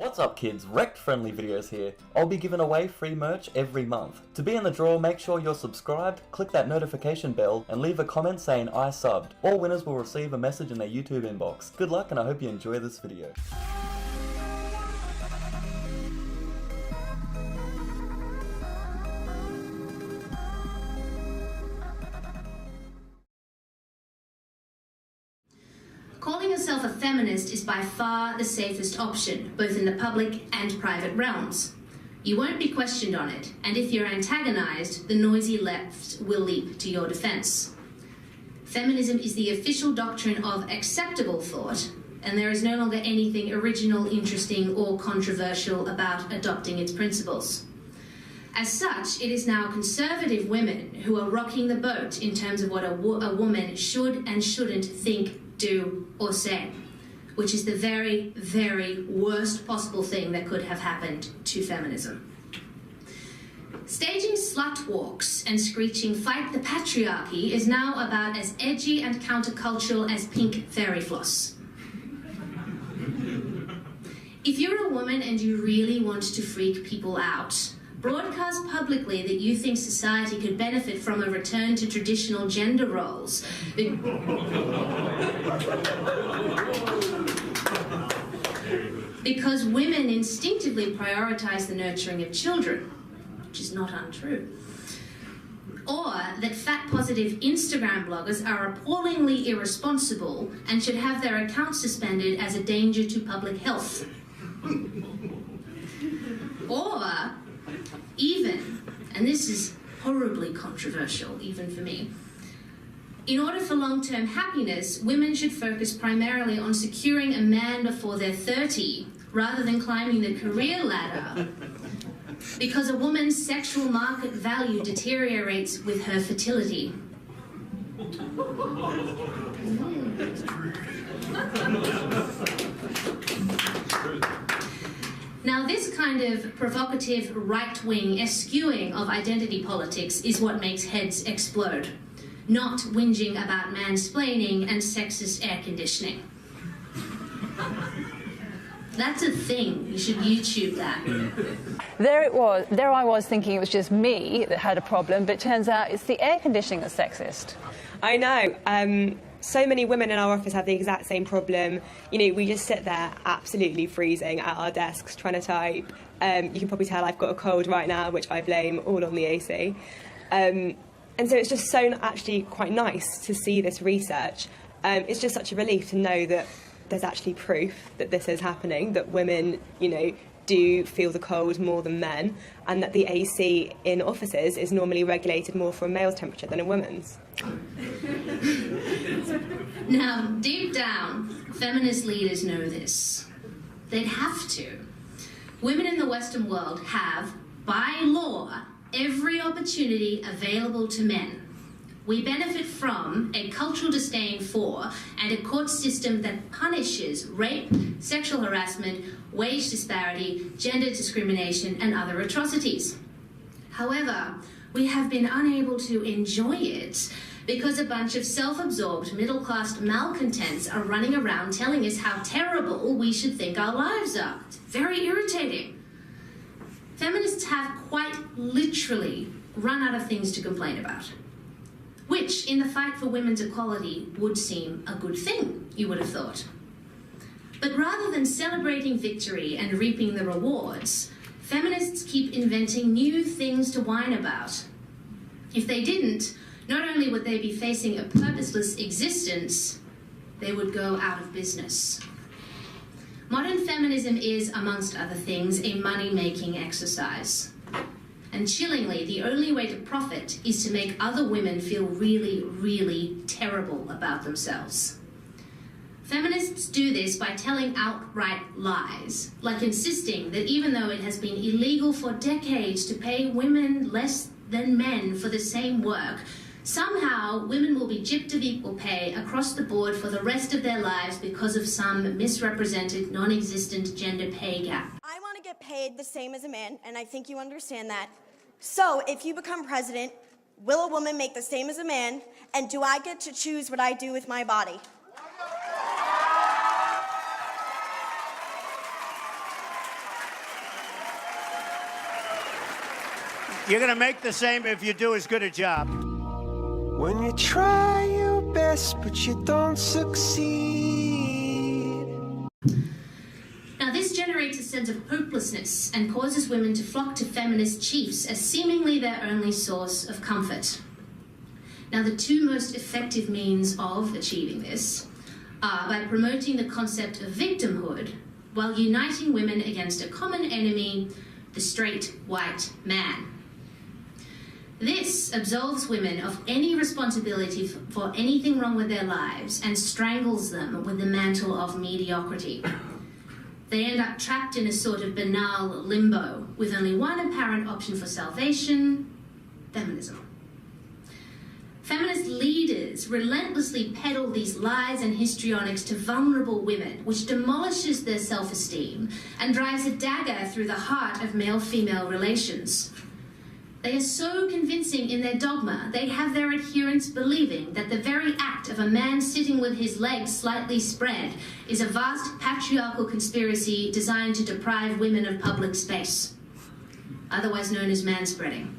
What's up kids, Wrecked Friendly videos here. I'll be giving away free merch every month. To be in the draw, make sure you're subscribed, click that notification bell, and leave a comment saying I subbed. All winners will receive a message in their YouTube inbox. Good luck and I hope you enjoy this video. Calling yourself a feminist is by far the safest option, both in the public and private realms. You won't be questioned on it, and if you're antagonized, the noisy left will leap to your defense. Feminism is the official doctrine of acceptable thought, and there is no longer anything original, interesting, or controversial about adopting its principles. As such, it is now conservative women who are rocking the boat in terms of what a woman should and shouldn't think, do, or say, which is the very, very worst possible thing that could have happened to feminism. Staging slut walks and screeching "fight the patriarchy" is now about as edgy and countercultural as pink fairy floss. If you're a woman and you really want to freak people out, broadcast publicly that you think society could benefit from a return to traditional gender roles. Because women instinctively prioritize the nurturing of children, which is not untrue. Or that fat-positive Instagram bloggers are appallingly irresponsible and should have their accounts suspended as a danger to public health. Or even, and this is horribly controversial even for me, in order for long-term happiness, women should focus primarily on securing a man before they're 30 rather than climbing the career ladder, because a woman's sexual market value deteriorates with her fertility. Now, this kind of provocative right-wing eschewing of identity politics is what makes heads explode, not whinging about mansplaining and sexist air conditioning. That's a thing. You should YouTube that. There it was. There I was thinking it was just me that had a problem, but it turns out it's the air conditioning that's sexist. I know. So many women in our office have the exact same problem. You know, we just sit there absolutely freezing at our desks trying to type. You can probably tell I've got a cold right now, which I blame all on the AC. And so it's just so actually quite nice to see this research. It's just such a relief to know that there's actually proof that this is happening, that women, you know, do feel the cold more than men, and that the AC in offices is normally regulated more for a male's temperature than a woman's. Now, deep down, feminist leaders know this. They'd have to. Women in the Western world have, by law, every opportunity available to men. We benefit from a cultural disdain for and a court system that punishes rape, sexual harassment, wage disparity, gender discrimination, and other atrocities. However, we have been unable to enjoy it because a bunch of self-absorbed middle-class malcontents are running around telling us how terrible we should think our lives are. It's very irritating. Feminists have quite literally run out of things to complain about, which, in the fight for women's equality, would seem a good thing, you would have thought. But rather than celebrating victory and reaping the rewards, feminists keep inventing new things to whine about. If they didn't, not only would they be facing a purposeless existence, they would go out of business. Modern feminism is, amongst other things, a money-making exercise. And chillingly, the only way to profit is to make other women feel really, really terrible about themselves. Feminists do this by telling outright lies, like insisting that even though it has been illegal for decades to pay women less than men for the same work, somehow women will be gypped of equal pay across the board for the rest of their lives because of some misrepresented, non-existent gender pay gap. I want to get paid the same as a man, and I think you understand that. So, if you become president, will a woman make the same as a man, and do I get to choose what I do with my body? You're going to make the same if you do as good a job. When you try your best, but you don't succeed. Now, this generates a sense of hopelessness and causes women to flock to feminist chiefs as seemingly their only source of comfort. Now, the two most effective means of achieving this are by promoting the concept of victimhood while uniting women against a common enemy, the straight white man. This absolves women of any responsibility for anything wrong with their lives and strangles them with the mantle of mediocrity. They end up trapped in a sort of banal limbo with only one apparent option for salvation: feminism. Feminist leaders relentlessly peddle these lies and histrionics to vulnerable women, which demolishes their self-esteem and drives a dagger through the heart of male-female relations. They are so convincing in their dogma, they have their adherents believing that the very act of a man sitting with his legs slightly spread is a vast patriarchal conspiracy designed to deprive women of public space, otherwise known as manspreading.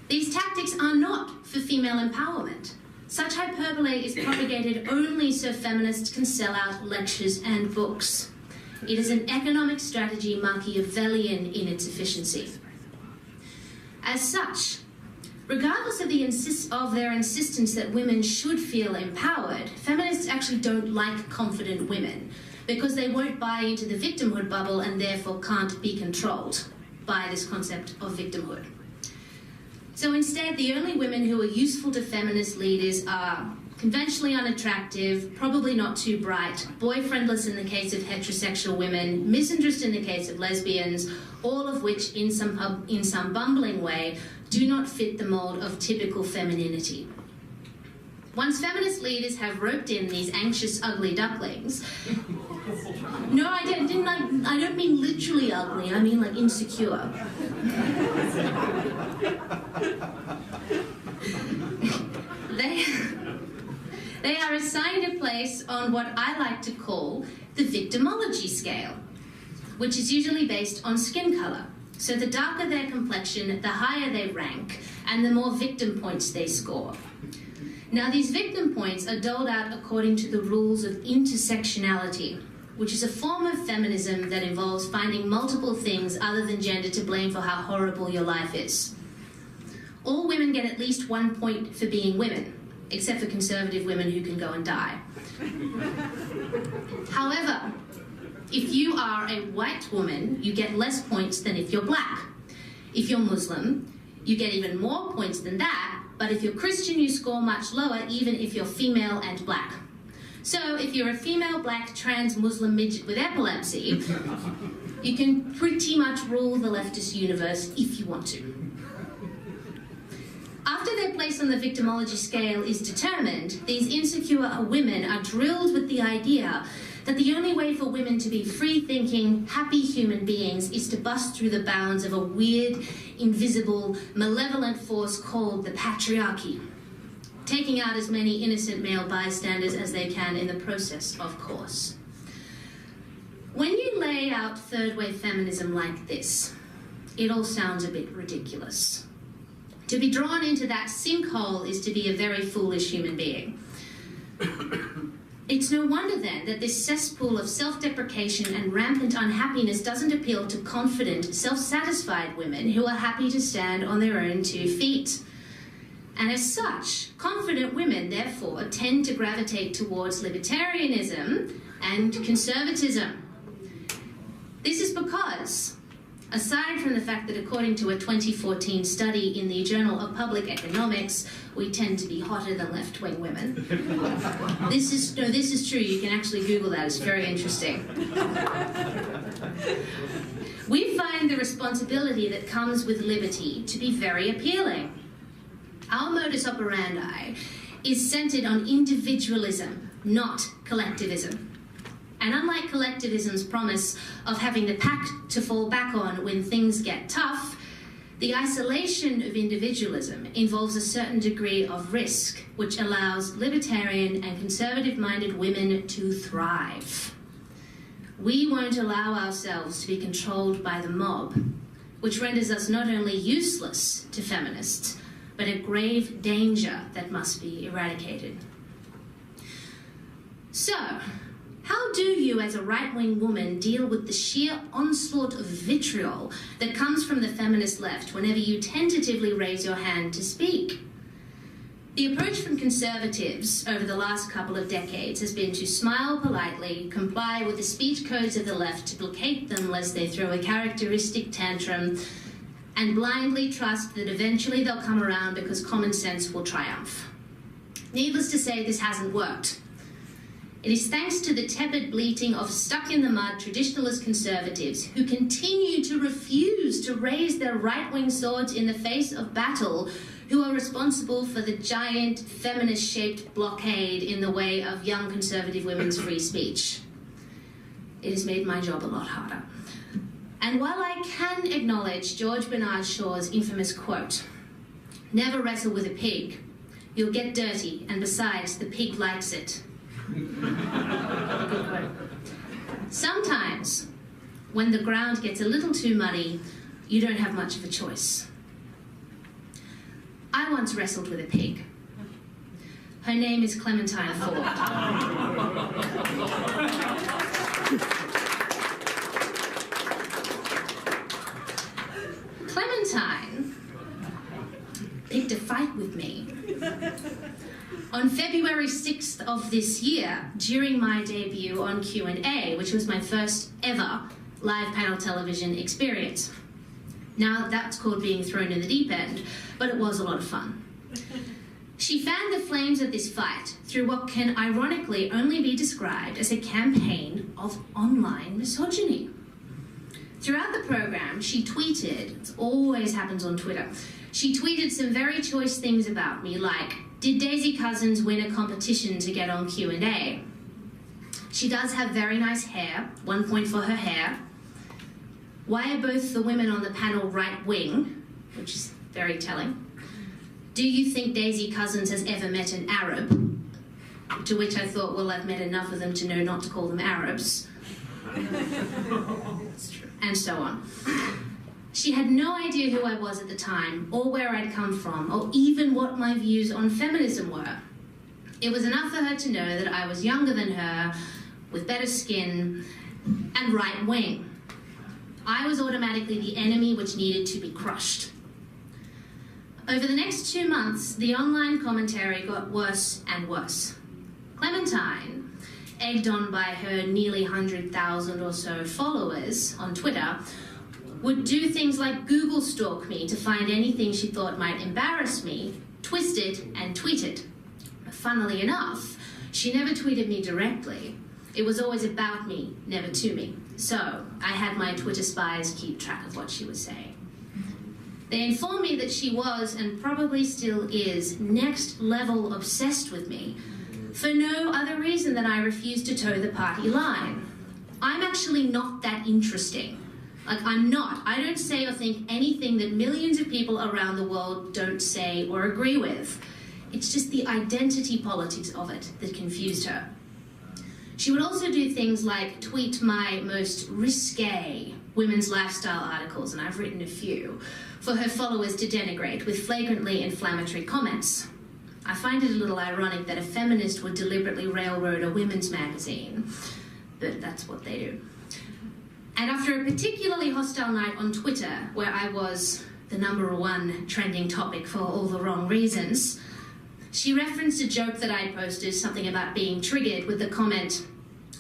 These tactics are not for female empowerment. Such hyperbole is propagated only so feminists can sell out lectures and books. It is an economic strategy Machiavellian in its efficiency. As such, regardless of their insistence that women should feel empowered, feminists actually don't like confident women because they won't buy into the victimhood bubble and therefore can't be controlled by this concept of victimhood. So instead, the only women who are useful to feminist leaders are conventionally unattractive, probably not too bright, boyfriendless in the case of heterosexual women, misandrist in the case of lesbians, all of which in some bumbling way do not fit the mold of typical femininity. Once feminist leaders have roped in these anxious, ugly ducklings, no, I don't mean literally ugly, I mean like insecure. They are assigned a place on what I like to call the victimology scale, which is usually based on skin colour. So the darker their complexion, the higher they rank, and the more victim points they score. Now, these victim points are doled out according to the rules of intersectionality, which is a form of feminism that involves finding multiple things other than gender to blame for how horrible your life is. All women get at least 1 point for being women, except for conservative women who can go and die. However, if you are a white woman, you get less points than if you're black. If you're Muslim, you get even more points than that, but if you're Christian, you score much lower, even if you're female and black. So if you're a female, black, trans, Muslim midget with epilepsy, you can pretty much rule the leftist universe if you want to. After their place on the victimology scale is determined, these insecure women are drilled with the idea that the only way for women to be free-thinking, happy human beings is to bust through the bounds of a weird, invisible, malevolent force called the patriarchy, taking out as many innocent male bystanders as they can in the process, of course. When you lay out third-wave feminism like this, it all sounds a bit ridiculous. To be drawn into that sinkhole is to be a very foolish human being. It's no wonder then that this cesspool of self-deprecation and rampant unhappiness doesn't appeal to confident, self-satisfied women who are happy to stand on their own 2 feet. And as such, confident women, therefore, tend to gravitate towards libertarianism and conservatism. This is because, aside from the fact that according to a 2014 study in the Journal of Public Economics, we tend to be hotter than left-wing women. This is true. You can actually Google that. It's very interesting. We find the responsibility that comes with liberty to be very appealing. Our modus operandi is centered on individualism, not collectivism. And unlike collectivism's promise of having the pack to fall back on when things get tough, the isolation of individualism involves a certain degree of risk, which allows libertarian and conservative-minded women to thrive. We won't allow ourselves to be controlled by the mob, which renders us not only useless to feminists, but a grave danger that must be eradicated. So, how do you as a right-wing woman deal with the sheer onslaught of vitriol that comes from the feminist left whenever you tentatively raise your hand to speak? The approach from conservatives over the last couple of decades has been to smile politely, comply with the speech codes of the left to placate them lest they throw a characteristic tantrum, and blindly trust that eventually they'll come around because common sense will triumph. Needless to say, this hasn't worked. It is thanks to the tepid bleating of stuck-in-the-mud traditionalist conservatives who continue to refuse to raise their right-wing swords in the face of battle, who are responsible for the giant feminist-shaped blockade in the way of young conservative women's free speech. It has made my job a lot harder. And while I can acknowledge George Bernard Shaw's infamous quote, "Never wrestle with a pig, you'll get dirty, and besides, the pig likes it." Good quote. Sometimes, when the ground gets a little too muddy, you don't have much of a choice. I once wrestled with a pig. Her name is Clementine Ford. Clementine picked a fight with me. On February 6th of this year, during my debut on Q&A, which was my first ever live panel television experience. Now, that's called being thrown in the deep end, but it was a lot of fun. She fanned the flames of this fight through what can ironically only be described as a campaign of online misogyny. Throughout the program, she tweeted, it always happens on Twitter, she tweeted some very choice things about me, like, did Daisy Cousins win a competition to get on Q&A? She does have very nice hair, 1 point for her hair. Why are both the women on the panel right-wing? Which is very telling. Do you think Daisy Cousins has ever met an Arab? To which I thought, well, I've met enough of them to know not to call them Arabs. And so on. She had no idea who I was at the time, or where I'd come from, or even what my views on feminism were. It was enough for her to know that I was younger than her, with better skin, and right-wing. I was automatically the enemy which needed to be crushed. Over the next 2 months, the online commentary got worse and worse. Clementine, egged on by her nearly 100,000 or so followers on Twitter, would do things like Google stalk me to find anything she thought might embarrass me, twist it, and tweet it. Funnily enough, she never tweeted me directly. It was always about me, never to me. So I had my Twitter spies keep track of what she was saying. They informed me that she was, and probably still is, next level obsessed with me, for no other reason than I refused to toe the party line. I'm actually not that interesting. Like, I'm not. I don't say or think anything that millions of people around the world don't say or agree with. It's just the identity politics of it that confused her. She would also do things like tweet my most risque women's lifestyle articles, and I've written a few, for her followers to denigrate with flagrantly inflammatory comments. I find it a little ironic that a feminist would deliberately railroad a women's magazine, but that's what they do. And after a particularly hostile night on Twitter, where I was the #1 trending topic for all the wrong reasons, she referenced a joke that I'd posted, something about being triggered, with the comment,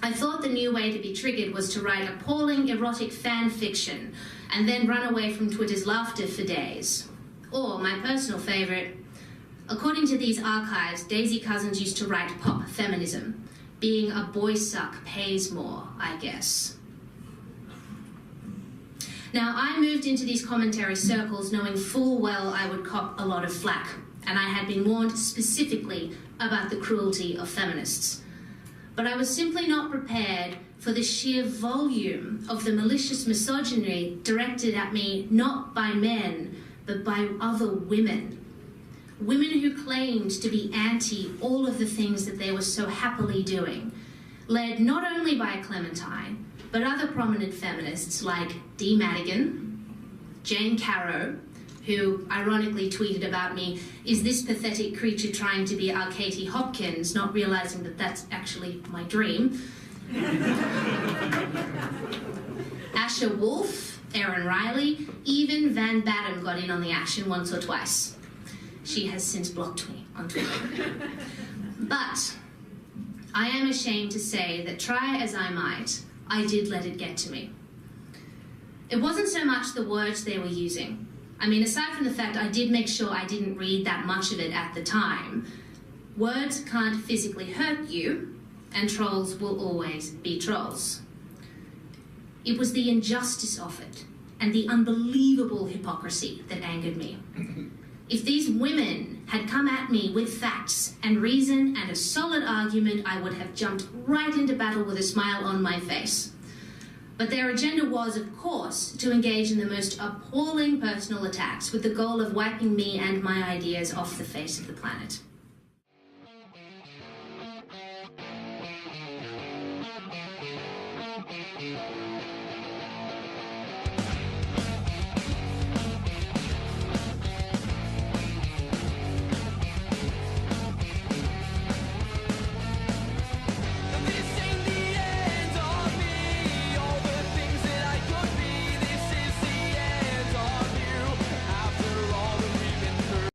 I thought the new way to be triggered was to write appalling erotic fan fiction and then run away from Twitter's laughter for days. Or, my personal favourite, according to these archives, Daisy Cousins used to write pop feminism. Being a boy suck pays more, I guess. Now, I moved into these commentary circles knowing full well I would cop a lot of flack, and I had been warned specifically about the cruelty of feminists. But I was simply not prepared for the sheer volume of the malicious misogyny directed at me not by men, but by other women. Women who claimed to be anti all of the things that they were so happily doing, led not only by Clementine, but other prominent feminists like Dee Madigan, Jane Caro, who ironically tweeted about me, "Is this pathetic creature trying to be our Katie Hopkins, not realizing that that's actually my dream?" Asher Wolf, Erin Riley, even Van Batten got in on the action once or twice. She has since blocked me on Twitter. But I am ashamed to say that, try as I might, I did let it get to me. It wasn't so much the words they were using. I mean, aside from the fact I did make sure I didn't read that much of it at the time, words can't physically hurt you, and trolls will always be trolls. It was the injustice of it and the unbelievable hypocrisy that angered me. If these women had come at me with facts and reason and a solid argument, I would have jumped right into battle with a smile on my face. But their agenda was, of course, to engage in the most appalling personal attacks with the goal of wiping me and my ideas off the face of the planet.